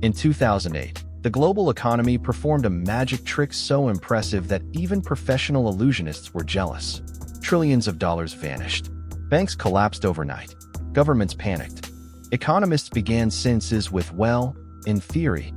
In 2008, the global economy performed a magic trick so impressive that even professional illusionists were jealous. Trillions of dollars vanished. Banks collapsed overnight. Governments panicked. Economists began sentences with, well, in theory,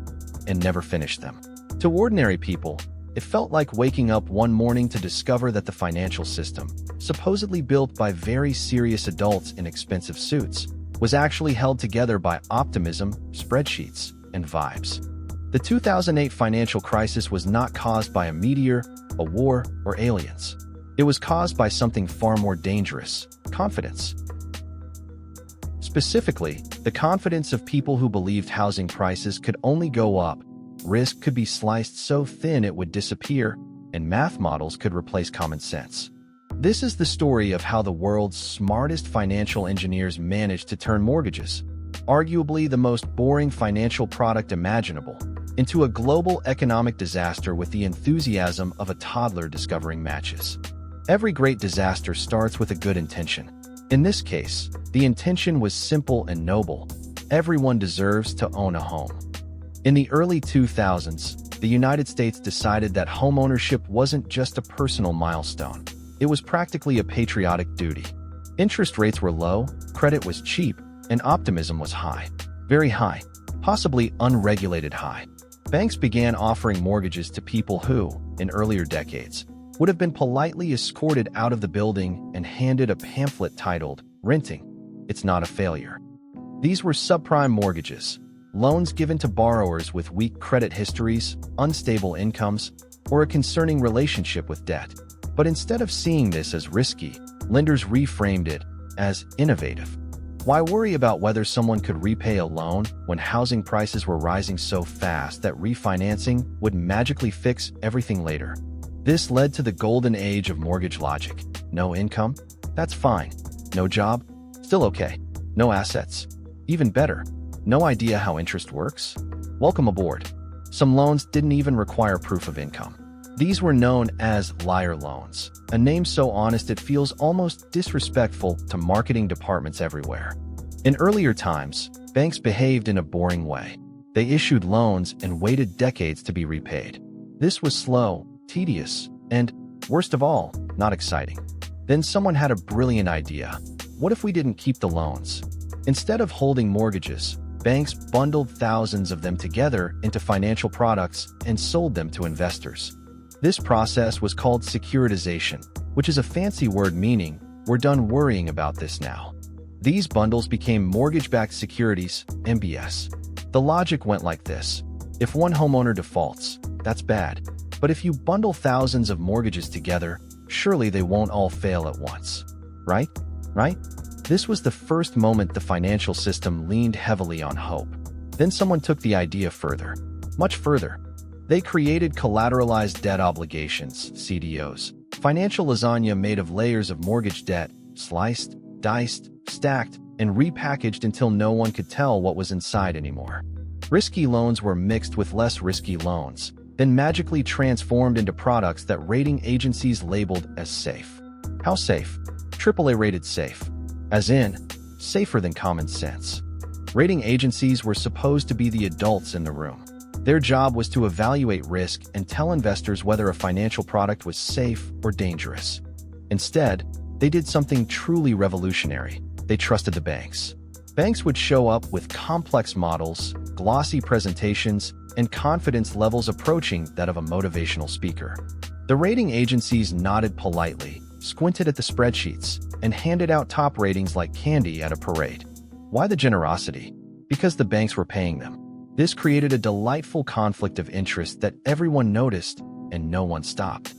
and never finished them. To ordinary people, it felt like waking up one morning to discover that the financial system, supposedly built by very serious adults in expensive suits, was actually held together by optimism, spreadsheets, and vibes. The 2008 financial crisis was not caused by a meteor, a war, or aliens. It was caused by something far more dangerous: confidence. Specifically, the confidence of people who believed housing prices could only go up, risk could be sliced so thin it would disappear, and math models could replace common sense. This is the story of how the world's smartest financial engineers managed to turn mortgages, arguably the most boring financial product imaginable, into a global economic disaster with the enthusiasm of a toddler discovering matches. Every great disaster starts with a good intention. In this case, the intention was simple and noble. Everyone deserves to own a home. In the early 2000s, the United States decided that homeownership wasn't just a personal milestone. It was practically a patriotic duty. Interest rates were low, credit was cheap, and optimism was high. Very high. Possibly unregulated high. Banks began offering mortgages to people who, in earlier decades, would have been politely escorted out of the building and handed a pamphlet titled, "Renting. It's not a failure." These were subprime mortgages, loans given to borrowers with weak credit histories, unstable incomes, or a concerning relationship with debt. But instead of seeing this as risky, lenders reframed it as innovative. Why worry about whether someone could repay a loan when housing prices were rising so fast that refinancing would magically fix everything later? This led to the golden age of mortgage logic. No income? That's fine. No job? Still okay. No assets? Even better. No idea how interest works? Welcome aboard. Some loans didn't even require proof of income. These were known as liar loans, a name so honest it feels almost disrespectful to marketing departments everywhere. In earlier times, banks behaved in a boring way. They issued loans and waited decades to be repaid. This was slow, tedious, and, worst of all, not exciting. Then someone had a brilliant idea. What if we didn't keep the loans? Instead of holding mortgages, banks bundled thousands of them together into financial products and sold them to investors. This process was called securitization, which is a fancy word meaning, we're done worrying about this now. These bundles became mortgage-backed securities, MBS. The logic went like this. If one homeowner defaults, that's bad. But if you bundle thousands of mortgages together, surely they won't all fail at once. Right? Right? This was the first moment the financial system leaned heavily on hope. Then someone took the idea further. Much further. They created collateralized debt obligations, CDOs, financial lasagna made of layers of mortgage debt, sliced, diced, stacked, and repackaged until no one could tell what was inside anymore. Risky loans were mixed with less risky loans, then magically transformed into products that rating agencies labeled as safe. How safe? AAA rated safe. As in, safer than common sense. Rating agencies were supposed to be the adults in the room. Their job was to evaluate risk and tell investors whether a financial product was safe or dangerous. Instead, they did something truly revolutionary. They trusted the banks. Banks would show up with complex models, glossy presentations, and confidence levels approaching that of a motivational speaker. The rating agencies nodded politely, squinted at the spreadsheets, and handed out top ratings like candy at a parade. Why the generosity? Because the banks were paying them. This created a delightful conflict of interest that everyone noticed and no one stopped.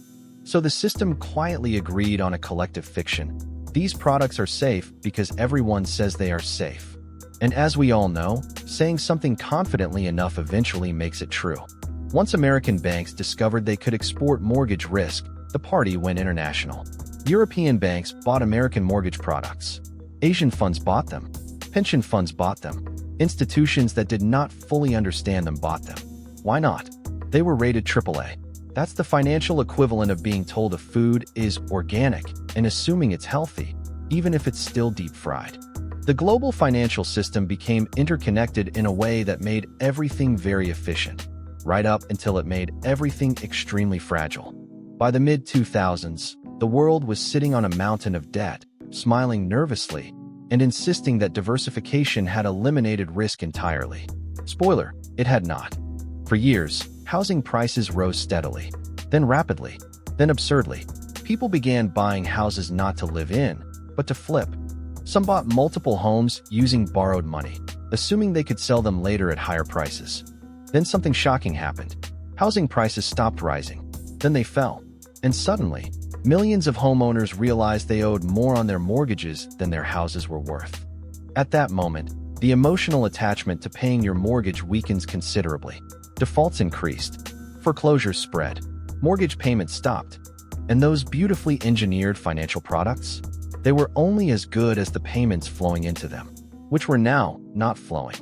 So the system quietly agreed on a collective fiction. These products are safe because everyone says they are safe. And as we all know, saying something confidently enough eventually makes it true. Once American banks discovered they could export mortgage risk, the party went international. European banks bought American mortgage products. Asian funds bought them. Pension funds bought them. Institutions that did not fully understand them bought them. Why not? They were rated AAA. That's the financial equivalent of being told a food is organic and assuming it's healthy, even if it's still deep fried. The global financial system became interconnected in a way that made everything very efficient, right up until it made everything extremely fragile. By the mid-2000s, the world was sitting on a mountain of debt, smiling nervously, and insisting that diversification had eliminated risk entirely. Spoiler, it had not. For years, housing prices rose steadily, then rapidly, then absurdly. People began buying houses not to live in, but to flip. Some bought multiple homes using borrowed money, assuming they could sell them later at higher prices. Then something shocking happened. Housing prices stopped rising. Then they fell. And suddenly, millions of homeowners realized they owed more on their mortgages than their houses were worth. At that moment, the emotional attachment to paying your mortgage weakens considerably. Defaults increased. Foreclosures spread. Mortgage payments stopped. And those beautifully engineered financial products? They were only as good as the payments flowing into them, which were now not flowing.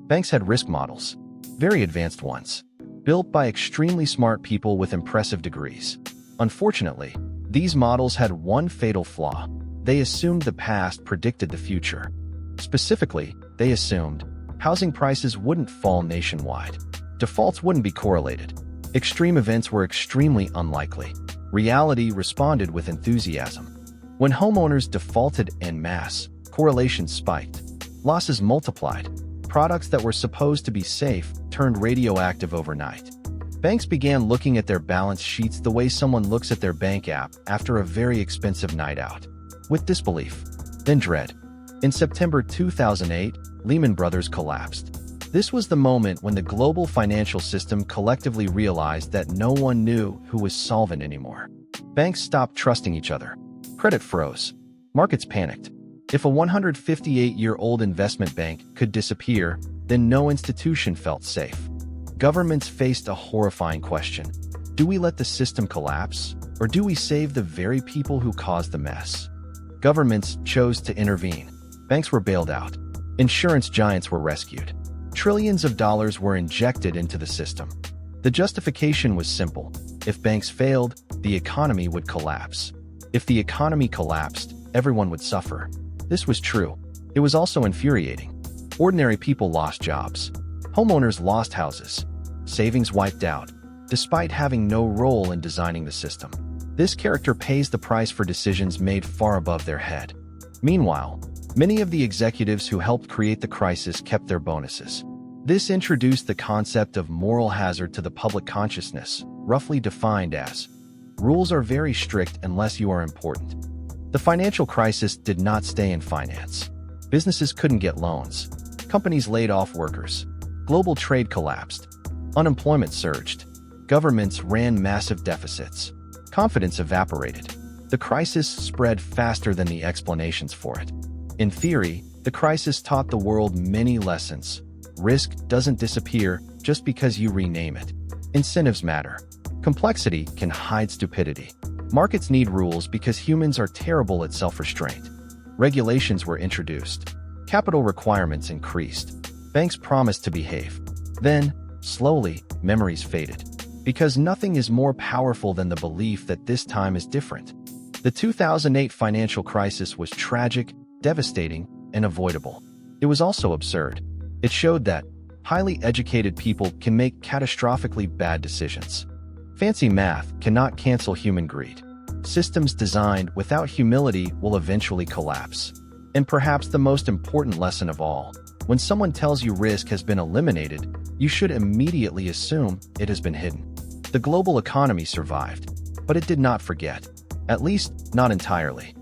Banks had risk models, very advanced ones, built by extremely smart people with impressive degrees. Unfortunately, these models had one fatal flaw. They assumed the past predicted the future. Specifically, they assumed housing prices wouldn't fall nationwide. Defaults wouldn't be correlated. Extreme events were extremely unlikely. Reality responded with enthusiasm. When homeowners defaulted en masse, correlations spiked. Losses multiplied. Products that were supposed to be safe turned radioactive overnight. Banks began looking at their balance sheets the way someone looks at their bank app after a very expensive night out, with disbelief, then dread. In September 2008, Lehman Brothers collapsed. This was the moment when the global financial system collectively realized that no one knew who was solvent anymore. Banks stopped trusting each other. Credit froze. Markets panicked. If a 158-year-old investment bank could disappear, then no institution felt safe. Governments faced a horrifying question. Do we let the system collapse, or do we save the very people who caused the mess? Governments chose to intervene. Banks were bailed out. Insurance giants were rescued. Trillions of dollars were injected into the system. The justification was simple. If banks failed, the economy would collapse. If the economy collapsed, everyone would suffer. This was true. It was also infuriating. Ordinary people lost jobs. Homeowners lost houses. Savings wiped out, despite having no role in designing the system. This character pays the price for decisions made far above their head. Meanwhile, many of the executives who helped create the crisis kept their bonuses. This introduced the concept of moral hazard to the public consciousness, roughly defined as, rules are very strict unless you are important. The financial crisis did not stay in finance. Businesses couldn't get loans. Companies laid off workers. Global trade collapsed. Unemployment surged. Governments ran massive deficits. Confidence evaporated. The crisis spread faster than the explanations for it. In theory, the crisis taught the world many lessons. Risk doesn't disappear just because you rename it. Incentives matter. Complexity can hide stupidity. Markets need rules because humans are terrible at self-restraint. Regulations were introduced. Capital requirements increased. Banks promised to behave. Then, slowly, memories faded. Because nothing is more powerful than the belief that this time is different. The 2008 financial crisis was tragic, devastating, and avoidable. It was also absurd. It showed that highly educated people can make catastrophically bad decisions. Fancy math cannot cancel human greed. Systems designed without humility will eventually collapse. And perhaps the most important lesson of all, when someone tells you risk has been eliminated, you should immediately assume it has been hidden. The global economy survived, but it did not forget. At least, not entirely.